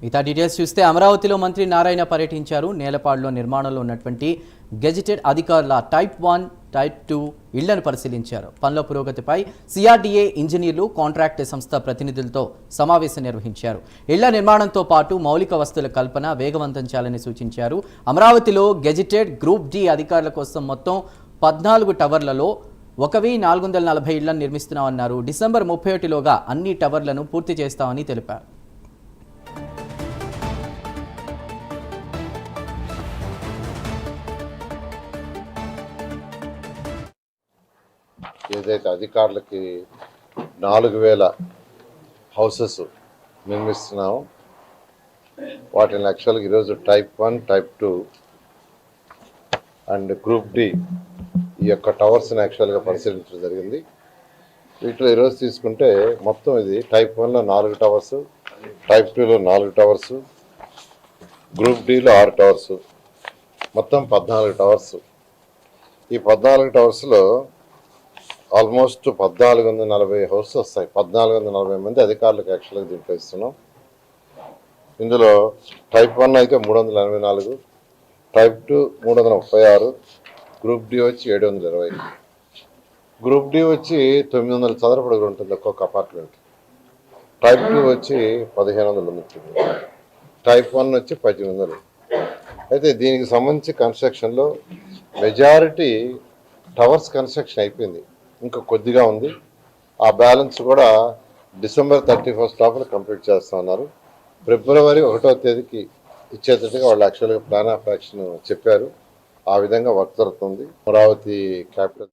మిగతా డీటెయిల్స్ చూస్తే అమరావతిలో మంత్రి నారాయణ పర్యటించారు. నేలపాడులో నిర్మాణంలో ఉన్నటువంటి గెజిటెడ్ అధికారుల టైప్ 1, టైప్ 2 ఇళ్లను పరిశీలించారు. పనుల పురోగతిపై సిఆర్డీఏ ఇంజనీర్లు, కాంట్రాక్ట్ సంస్థ ప్రతినిధులతో సమావేశం నిర్వహించారు. ఇళ్ల నిర్మాణంతో పాటు మౌలిక వస్తువుల కల్పన వేగవంతం చేయాలని సూచించారు. అమరావతిలో గెజిటెడ్ గ్రూప్ డి అధికారుల కోసం మొత్తం 14 టవర్లలో 1440 ఇళ్లను నిర్మిస్తున్నామన్నారు. డిసెంబర్ 31లోగా అన్ని టవర్లను పూర్తి చేస్తామని తెలిపారు. ఏదైతే అధికారులకి 4000 హౌసెస్ నిర్మిస్తున్నామో వాటిని యాక్చువల్గా ఈరోజు type 1, type 2 and group D ఈ యొక్క టవర్స్ని యాక్చువల్గా పరిశీలించడం జరిగింది. వీటిలో ఈరోజు తీసుకుంటే మొత్తం ఇది టైప్ 1లో 4 టవర్స్, టైప్ 2లో 4 టవర్స్, గ్రూప్ డిలో 6 టవర్స్, మొత్తం 14 టవర్స్. ఈ 14 టవర్స్లో ఆల్మోస్ట్ 1440 హౌసెస్ వస్తాయి. 1440 మంది అధికారులకు యాక్చువల్గా దీంట్లో ఇస్తున్నాం. ఇందులో టైప్ 1 అయితే 384, టైప్ 2 336, గ్రూప్ డి వచ్చి 720, గ్రూప్ డి వచ్చి 900 చదరపడుగు ఉంటుంది ఒక్కొక్క అపార్ట్మెంట్, టైప్ 2 వచ్చి 1500 ఉంటుంది, టైప్ 1 వచ్చి 1800. అయితే దీనికి సంబంధించి కన్స్ట్రక్షన్లో మెజారిటీ టవర్స్ కన్స్ట్రక్షన్ అయిపోయింది, ఇంకా కొద్దిగా ఉంది. ఆ బ్యాలెన్స్ కూడా డిసెంబర్ 31 లోపల కంప్లీట్ చేస్తా ఉన్నారు. ఫిబ్రవరి 1వ తేదీకి ఇచ్చేటట్టుగా వాళ్ళు యాక్చువల్గా ప్లాన్ ఆఫ్ యాక్షన్ చెప్పారు. ఆ విధంగా వర్క్ జరుగుతుంది. అమరావతి క్యాపిటల్